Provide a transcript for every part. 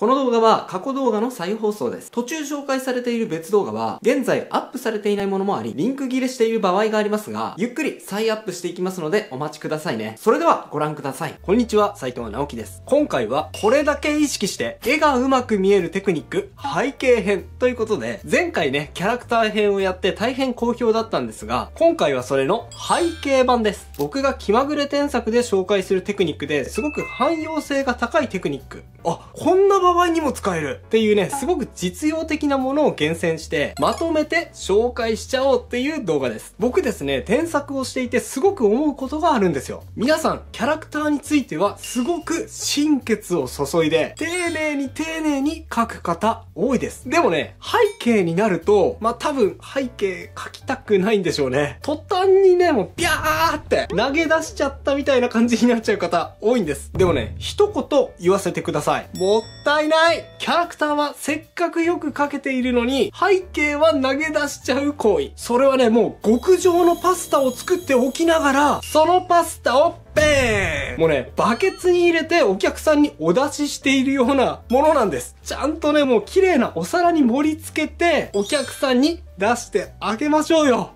この動画は過去動画の再放送です。途中紹介されている別動画は、現在アップされていないものもあり、リンク切れしている場合がありますが、ゆっくり再アップしていきますので、お待ちくださいね。それではご覧ください。こんにちは、斉藤直樹です。今回は、これだけ意識して、絵が上手く見えるテクニック、背景編ということで、前回ね、キャラクター編をやって大変好評だったんですが、今回はそれの背景版です。僕が気まぐれ添削で紹介するテクニックですごく汎用性が高いテクニック。あ、こんな場合にも使えるっていうね、すごく実用的なものを厳選して、まとめて紹介しちゃおうっていう動画です。僕ですね、添削をしていてすごく思うことがあるんですよ。皆さん、キャラクターについてはすごく心血を注いで、丁寧に描く方多いです。でもね、背景になると、多分背景描きたくないんでしょうね。途端にね、もうビャーって投げ出しちゃったみたいな感じになっちゃう方多いんです。でもね、一言言わせてください。もったいない。キャラクターはせっかくよく描けているのに、背景は投げ出しちゃう行為。それはね、もう極上のパスタを作っておきながら、そのパスタをベーン！もうね、バケツに入れてお客さんにお出ししているようなものなんです。ちゃんとね、もう綺麗なお皿に盛り付けて、お客さんに出してあげましょうよ。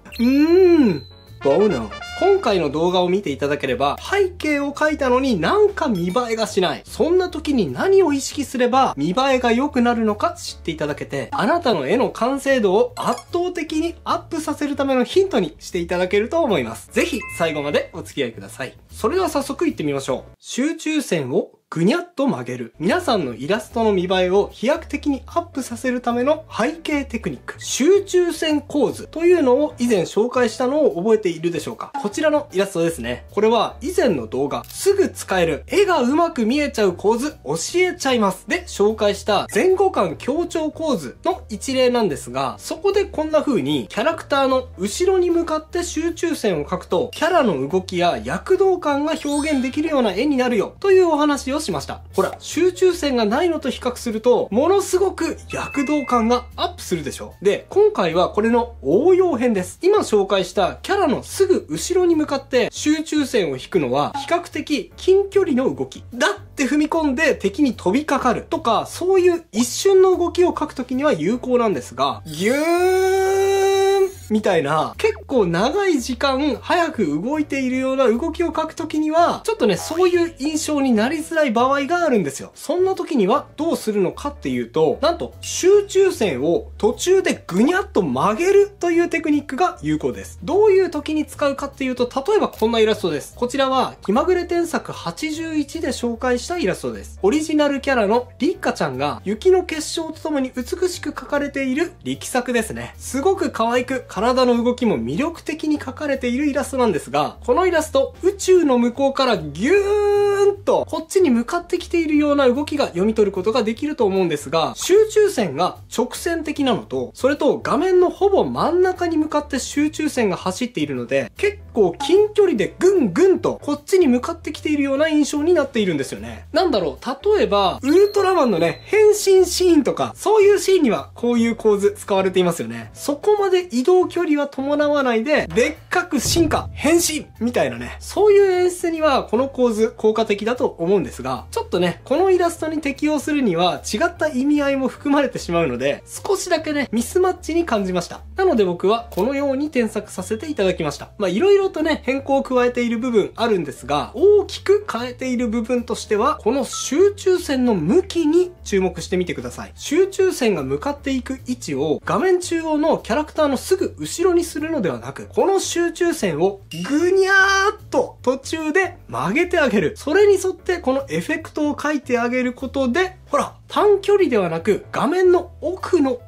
ボーノ。今回の動画を見ていただければ、背景を描いたのになんか見栄えがしない。そんな時に何を意識すれば見栄えが良くなるのか知っていただけて、あなたの絵の完成度を圧倒的にアップさせるためのヒントにしていただけると思います。ぜひ最後までお付き合いください。それでは早速行ってみましょう。集中線をぐにゃっと曲げる。皆さんのイラストの見栄えを飛躍的にアップさせるための背景テクニック。集中線構図というのを以前紹介したのを覚えているでしょうか？こちらのイラストですね。これは以前の動画、すぐ使える絵が上手く見えちゃう構図教えちゃいますで紹介した前後感強調構図の一例なんですが、そこでこんな風にキャラクターの後ろに向かって集中線を描くと、キャラの動きや躍動感が表現できるような絵になるよというお話をしました。ほら、集中線がないのと比較すると、ものすごく躍動感がアップするでしょ。で、今回はこれの応用編です。今紹介したキャラのすぐ後ろに向かって集中線を引くのは、比較的近距離の動き。だって踏み込んで敵に飛びかかるとか、そういう一瞬の動きを描くときには有効なんですが、ギューンみたいな、結構長い時間早く動いているような動きを描くときには、ちょっとね、そういう印象になりづらい場合があるんですよ。そんな時にはどうするのかっていうと、なんと集中線を途中でぐにゃっと曲げるというテクニックが有効です。どういう時に使うかっていうと、例えばこんなイラストです。こちらは気まぐれ添削81で紹介したイラストです。オリジナルキャラのリッカちゃんが雪の結晶とともに美しく描かれている力作ですね。すごく可愛く体の動きも魅力的に描かれているイラストなんですが、このイラスト、宇宙の向こうからギューンとこっちに向かってきているような動きが読み取ることができると思うんですが、集中線が直線的なのと、それと画面のほぼ真ん中に向かって集中線が走っているので、結構近距離でぐんぐんとこっちに向かってきているような印象になっているんですよね。なんだろう、例えば、ウルトラマンのね、変身シーンとか、そういうシーンにはこういう構図使われていますよね。そこまで移動距離は伴わないで、でっかく進化、変身みたいなね。そういう演出にはこの構図効果的だと思うんですが、ちょっとね、このイラストに適用するには違った意味合いも含まれてしまうので、少しだけね、ミスマッチに感じました。なので僕はこのように添削させていただきました。いろいろとね、変更を加えている部分あるんですが、大きく変えている部分としては、この集中線の向きに注目してみてください。集中線が向かっていく位置を画面中央のキャラクターのすぐ後ろにするのではなく、この集中線をぐにゃーっと途中で曲げてあげる。それに沿ってこのエフェクトを描いてあげることで、ほら、短距離ではなく画面の奥の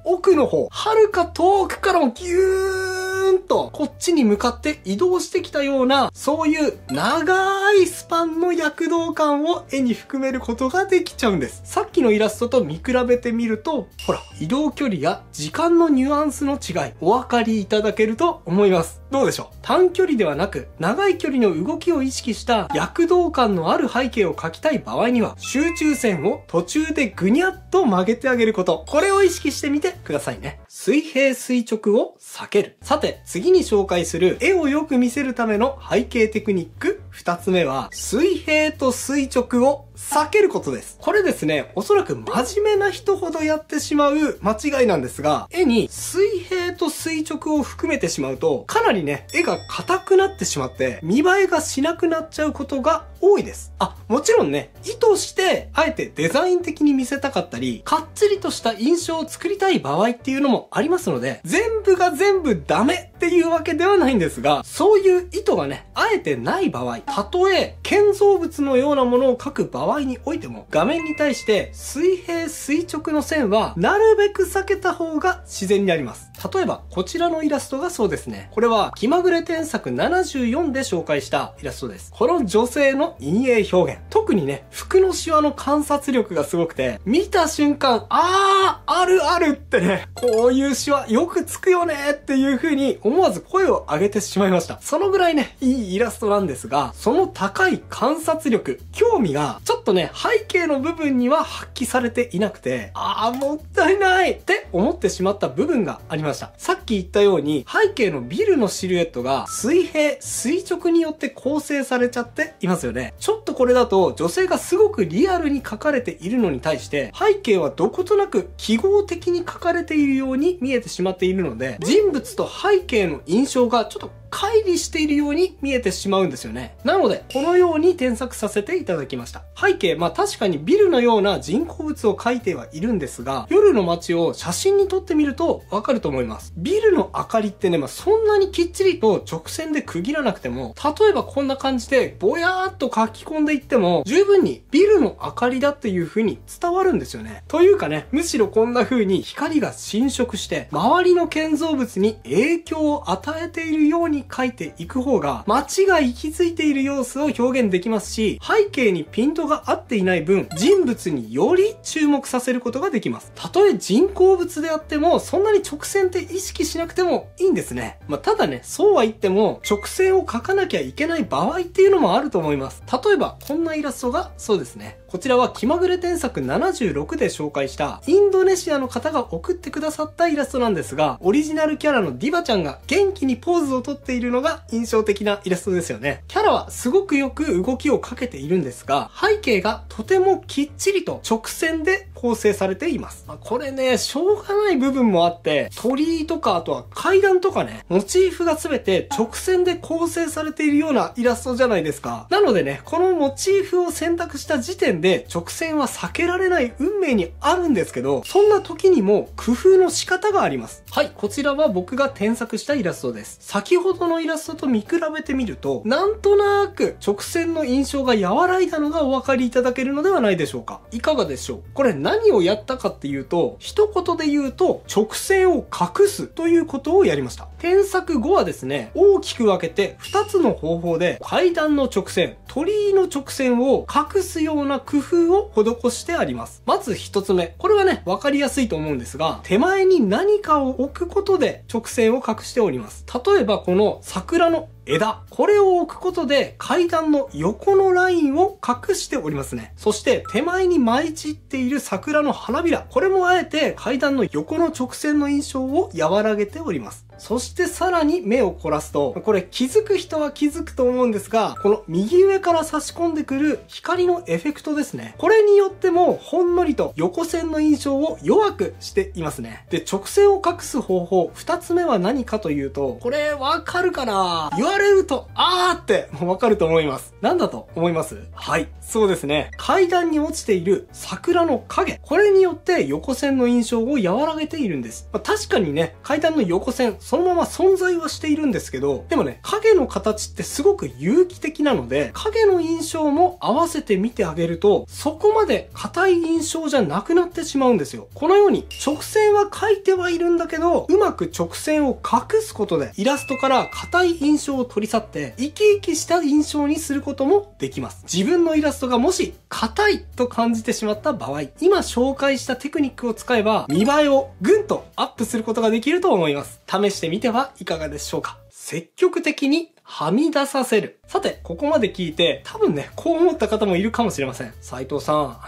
方、遥か遠くからもギューンとこっちに向かって移動してきたような、そういう長いスパンの躍動感を絵に含めることができちゃうんです。さっきのイラストと見比べてみると、ほら、移動距離や時間のニュアンスの違い、お分かりいただけると思います。どうでしょう？短距離ではなく、長い距離の動きを意識した躍動感のある背景を描きたい場合には、集中線を途中でぐにゃっと曲げてあげること。これを意識してみてくださいね。水平垂直を避ける。さて、次に紹介する絵をよく見せるための背景テクニック2つ目は、水平と垂直を避けることです。これですね、おそらく真面目な人ほどやってしまう間違いなんですが、絵に水平と垂直を含めてしまうと、かなりね、絵が硬くなってしまって、見栄えがしなくなっちゃうことが多いです。もちろんね、意図して、あえてデザイン的に見せたかったり、かっちりとした印象を作りたい場合っていうのもありますので、全部が全部ダメっていうわけではないんですが、そういう意図がね、あえてない場合、たとえ建造物のようなものを描く場合においても、画面に対して水平垂直の線はなるべく避けた方が自然になります。例えば、こちらのイラストがそうですね。これは気まぐれ添削74で紹介したイラストです。この女性の陰影表現。特にね、服のシワの観察力がすごくて、見た瞬間、あるあるってね、こういうシワよくつくよねっていう風に思わず声を上げてしまいました。そのぐらいね、いいイラストなんですが、その高い観察力、興味が、ちょっとね、背景の部分には発揮されていなくて、もったいないって思ってしまった部分がありました。さっき言ったように、背景のビルのシルエットが水平、垂直によって構成されちゃっていますよね。ちょっとこれだと女性がすごくリアルに描かれているのに対して、背景はどことなく記号的に描かれているように見えてしまっているので、人物と背景の印象がちょっと乖離しているように見えてしまうんですよね。なので、このように添削させていただきました。背景、確かにビルのような人工物を描いてはいるんですが、夜の街を写真に撮ってみるとわかると思います。ビルの明かりってね、そんなにきっちりと直線で区切らなくても、例えばこんな感じでぼやーっと書き込んでいっても、十分にビルの明かりだっていう風に伝わるんですよね。というかね、むしろこんな風に光が侵食して、周りの建造物に影響を与えているように描いていく方が、街が息づいている様子を表現できますし、背景にピントが合っていない分、人物により注目させることができます。たとえ人工物であっても、そんなに直線って意識しなくてもいいんですね。ただね、そうは言っても、直線を描かなきゃいけない場合っていうのもあると思います。例えば、こんなイラストがそうですね。こちらは気まぐれ添削76で紹介したインドネシアの方が送ってくださったイラストなんですが、オリジナルキャラのディバちゃんが元気にポーズをとっているのが印象的なイラストですよね。キャラはすごくよく動きをかけているんですが、背景がとてもきっちりと直線で構成されています。これね、しょうがない部分もあって、鳥居とかあとは階段とかね、モチーフがすべて直線で構成されているようなイラストじゃないですか。なのでね、このモチーフを選択した時点で直線は避けられない運命にあるんですけど、そんな時にも工夫の仕方があります。はい、こちらは僕が添削したイラストです。先ほどのイラストと見比べてみると、なんとなく直線の印象が和らいだのがお分かりいただけるのではないでしょうか。いかがでしょう？これ何をやったかっていうと、一言で言うと、直線を隠すということをやりました。添削後はですね、大きく分けて2つの方法で階段の直線、鳥居の直線を隠すような工夫を施してあります。まず1つ目。これはね、分かりやすいと思うんですが、手前に何かを置くことで直線を隠しております。例えばこの桜の枝。これを置くことで階段の横のラインを隠しておりますね。そして手前に舞い散っている桜の花びら。これもあえて階段の横の直線の印象を和らげております。そしてさらに目を凝らすと、これ気づく人は気づくと思うんですが、この右上から差し込んでくる光のエフェクトですね。これによってもほんのりと横線の印象を弱くしていますね。で、直線を隠す方法、2つ目は何かというと、これわかるかな？言われると、ってわかると思います。なんだと思います？はい、そうですね。階段に落ちている桜の影。これによって横線の印象を和らげているんです。確かにね、階段の横線、そのまま存在はしているんですけど、でもね、影の形ってすごく有機的なので、影の印象も合わせて見てあげると、そこまで硬い印象じゃなくなってしまうんですよ。このように、直線は描いてはいるんだけど、うまく直線を隠すことで、イラストから硬い印象を取り去って、生き生きした印象にすることもできます。自分のイラストがもし、硬いと感じてしまった場合、今紹介したテクニックを使えば、見栄えをぐんとアップすることができると思います。試してみてはいかがでしょうか。積極的にはみ出させる。さて、ここまで聞いて、多分ね、こう思った方もいるかもしれません。斉藤さん、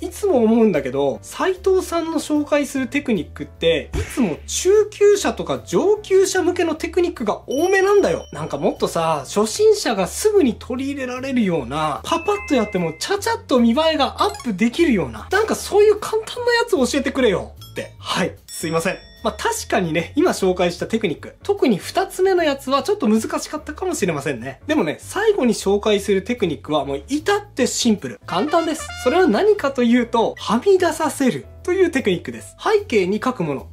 いつも思うんだけど、斉藤さんの紹介するテクニックって、いつも中級者とか上級者向けのテクニックが多めなんだよ。なんかもっとさ、初心者がすぐに取り入れられるような、パパッとやってもちゃちゃっと見栄えがアップできるような、なんかそういう簡単なやつを教えてくれよって。はい、すいません。確かにね、今紹介したテクニック、特に2つ目のやつはちょっと難しかったかもしれませんね。でもね、最後に紹介するテクニックはもう至ってシンプル。簡単です。それは何かというと、はみ出させる。というテクニックです。背景に書くもの。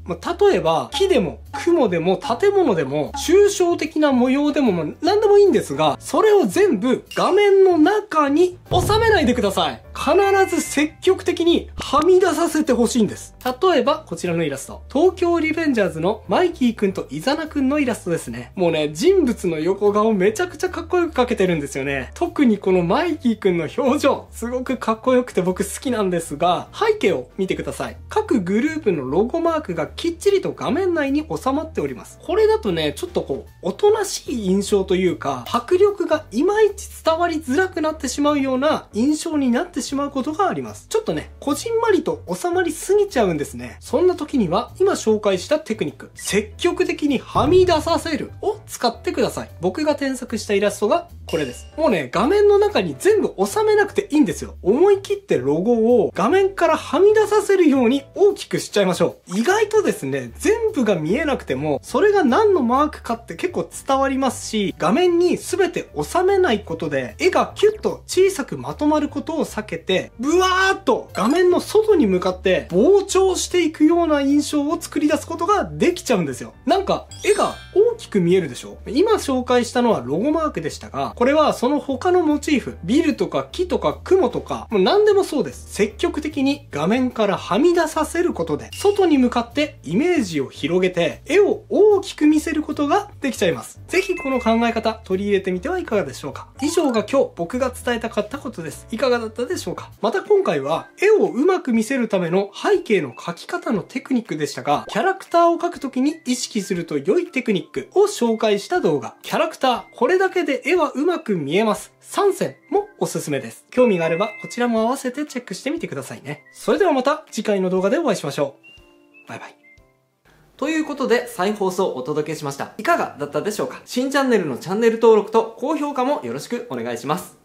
例えば、木でも、雲でも、建物でも、抽象的な模様でも、何でもいいんですが、それを全部画面の中に収めないでください。必ず積極的にはみ出させてほしいんです。例えば、こちらのイラスト。東京リベンジャーズのマイキーくんとイザナくんのイラストですね。もうね、人物の横顔めちゃくちゃかっこよく描けてるんですよね。特にこのマイキーくんの表情、すごくかっこよくて僕好きなんですが、背景を見てください。各グループのロゴマークがきっちりと画面内に収まっております。これだとね、ちょっとおとなしい印象というか、迫力がいまいち伝わりづらくなってしまうような印象になってしまうことがあります。ちょっとね、こじんまりと収まりすぎちゃうんですね。そんな時には、今紹介したテクニック、積極的にはみ出させるを使ってください。僕が添削したイラストがこれです。もうね、画面の中に全部収めなくていいんですよ。思い切ってロゴを画面からはみ出させるように大きくしちゃいましょう。意外とですね、全部が見えなくても、それが何のマークかって結構伝わりますし、画面に全て収めないことで、絵がキュッと小さくまとまることを避けて、ブワーっと画面の外に向かって膨張していくような印象を作り出すことができちゃうんですよ。なんか、絵が大きく見えるでしょ？今紹介したのはロゴマークでしたが、これはその他のモチーフ、ビルとか木とか雲とか、もう何でもそうです。積極的に画面からはみ出させることで、外に向かってイメージを広げて、絵を大きく見せることができちゃいます。ぜひこの考え方、取り入れてみてはいかがでしょうか。以上が今日僕が伝えたかったことです。いかがだったでしょうか。また今回は、絵をうまく見せるための背景の描き方のテクニックでしたが、キャラクターを描くときに意識すると良いテクニックを紹介した動画。キャラクター、これだけで絵はうまく見えます。3選もおすすめです。興味があればこちらも合わせてチェックしてみてくださいね。それではまた次回の動画でお会いしましょう。バイバイ。ということで再放送をお届けしました。いかがだったでしょうか。新チャンネルのチャンネル登録と高評価もよろしくお願いします。